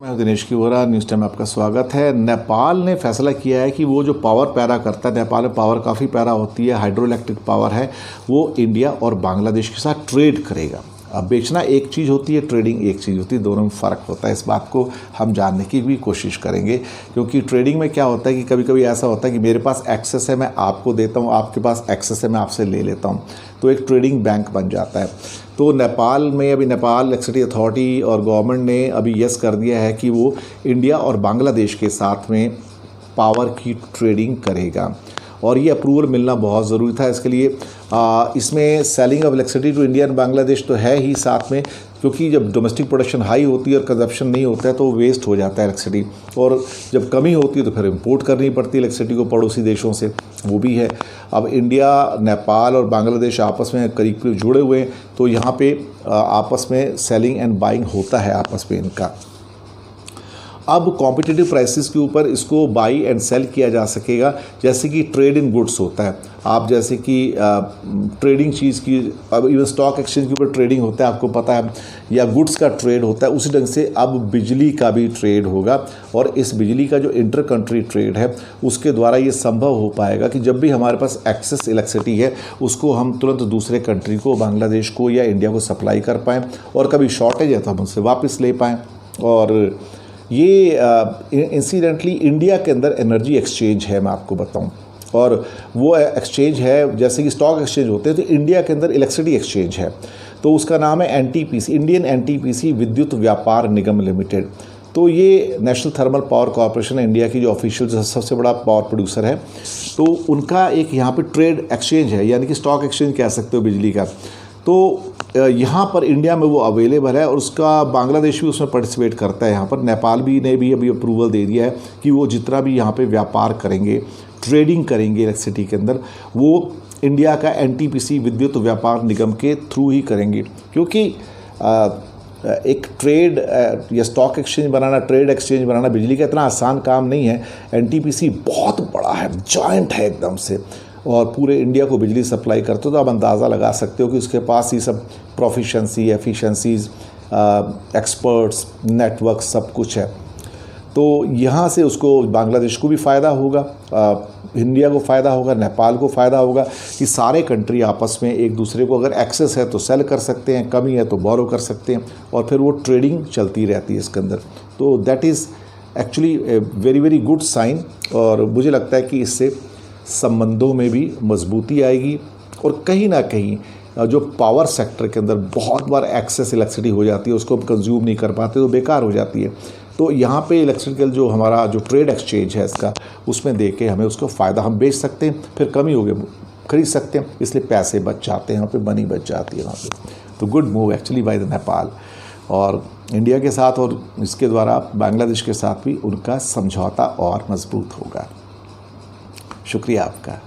मैं हूं Dinesh किवरा। News time में आपका स्वागत है। नेपाल ने फैसला किया है कि वो जो पावर पैदा करता है, नेपाल में पावर काफ़ी पैदा होती है, हाइड्रो इलेक्ट्रिक पावर है, वो इंडिया और बांग्लादेश के साथ ट्रेड करेगा। अब बेचना एक चीज़ होती है, ट्रेडिंग एक चीज़ होती है, दोनों में फ़र्क होता है। इस बात को हम जानने की भी कोशिश करेंगे, क्योंकि ट्रेडिंग में क्या होता है कि कभी कभी ऐसा होता है कि मेरे पास एक्सेस है, मैं आपको देता हूँ, आपके पास एक्सेस है, मैं आपसे ले लेता हूँ, तो एक ट्रेडिंग बैंक बन जाता है। तो नेपाल में अभी नेपाल इलेक्ट्रिसिटी अथॉरिटी और गवर्नमेंट ने अभी यस कर दिया है कि वो इंडिया और बांग्लादेश के साथ में पावर की ट्रेडिंग करेगा, और ये अप्रूवल मिलना बहुत ज़रूरी था। इसके लिए इसमें selling of electricity to India and Bangladesh तो है ही साथ में, क्योंकि जब डोमेस्टिक प्रोडक्शन हाई होती है और कंजप्शन नहीं होता है तो वेस्ट हो जाता है इलेक्ट्रिसिटी, और जब कमी होती है तो फिर इंपोर्ट करनी पड़ती है इलेक्ट्रिसिटी को पड़ोसी देशों से, वो भी है। अब इंडिया, नेपाल और बांग्लादेश आपस में करीब करीब जुड़े हुए हैं, तो यहाँ पे आपस में सेलिंग एंड बाइंग होता है आपस में इनका। अब कॉम्पिटिटिव प्राइसेस के ऊपर इसको बाई एंड सेल किया जा सकेगा, जैसे कि ट्रेड इन गुड्स होता है। आप जैसे कि ट्रेडिंग चीज़ की, अब इवन स्टॉक एक्सचेंज के ऊपर ट्रेडिंग होता है, आपको पता है, या गुड्स का ट्रेड होता है, उसी ढंग से अब बिजली का भी ट्रेड होगा। और इस बिजली का जो इंटर कंट्री ट्रेड है, उसके द्वारा ये संभव हो पाएगा कि जब भी हमारे पास एक्सेस इलेक्ट्रिसिटी है, उसको हम तुरंत दूसरे कंट्री को, बांग्लादेश को या इंडिया को सप्लाई कर पाएँ, और कभी शॉर्टेज है तो हम उससे वापस ले पाएँ। और ये इंसिडेंटली इंडिया के अंदर एनर्जी एक्सचेंज है, मैं आपको बताऊं, और वो एक्सचेंज है जैसे कि स्टॉक एक्सचेंज होते हैं, तो इंडिया के अंदर इलेक्ट्रिसिटी एक्सचेंज है, तो उसका नाम है एनटीपीसी, इंडियन एनटीपीसी विद्युत व्यापार निगम लिमिटेड। तो ये नेशनल थर्मल पावर कॉरपोरेशन है, इंडिया की जो ऑफिशियल सबसे बड़ा पावर प्रोड्यूसर है, तो उनका एक यहाँ पे ट्रेड एक्सचेंज है, यानी कि स्टॉक एक्सचेंज कह सकते हो बिजली का। तो यहाँ पर इंडिया में वो अवेलेबल है, और उसका बांग्लादेश भी उसमें पार्टिसिपेट करता है। यहाँ पर नेपाल भी ने भी अभी अप्रूवल दे दिया है कि वो जितना भी यहाँ पे व्यापार करेंगे, ट्रेडिंग करेंगे इलेक्ट्रिसिटी के अंदर, वो इंडिया का एनटीपीसी विद्युत व्यापार निगम के थ्रू ही करेंगे। क्योंकि एक ट्रेड या स्टॉक एक्सचेंज बनाना, ट्रेड एक्सचेंज बनाना बिजली का इतना आसान काम नहीं है। एनटीपीसी बहुत बड़ा है, जॉइंट है एकदम से, और पूरे इंडिया को बिजली सप्लाई करते हो, तो आप अंदाज़ा लगा सकते हो कि उसके पास ही सब प्रोफिशेंसी, एफिशिएंसीज, एक्सपर्ट्स, नेटवर्क सब कुछ है। तो यहाँ से उसको बांग्लादेश को भी फ़ायदा होगा, इंडिया को फ़ायदा होगा, नेपाल को फ़ायदा होगा, कि सारे कंट्री आपस में एक दूसरे को अगर एक्सेस है तो सेल कर सकते हैं, कमी है तो बोरो कर सकते हैं, और फिर वो ट्रेडिंग चलती रहती है इसके अंदर। तो that is actually very very good sign, और मुझे लगता है कि इससे संबंधों में भी मजबूती आएगी, और कहीं ना कहीं जो पावर सेक्टर के अंदर बहुत बार एक्सेस इलेक्ट्रिसिटी हो जाती है, उसको हम कंज्यूम नहीं कर पाते तो बेकार हो जाती है। तो यहाँ पे इलेक्ट्रिकल जो हमारा जो ट्रेड एक्सचेंज है इसका, उसमें दे के हमें उसको फ़ायदा, हम बेच सकते हैं, फिर कमी हो गई खरीद सकते हैं, इसलिए पैसे बच जाते हैं, वहाँ पे मनी बच जाती है वहाँ पे। तो good move actually by the Nepal, और इंडिया के साथ और इसके द्वारा बांग्लादेश के साथ भी उनका समझौता और मजबूत होगा। शुक्रिया आपका।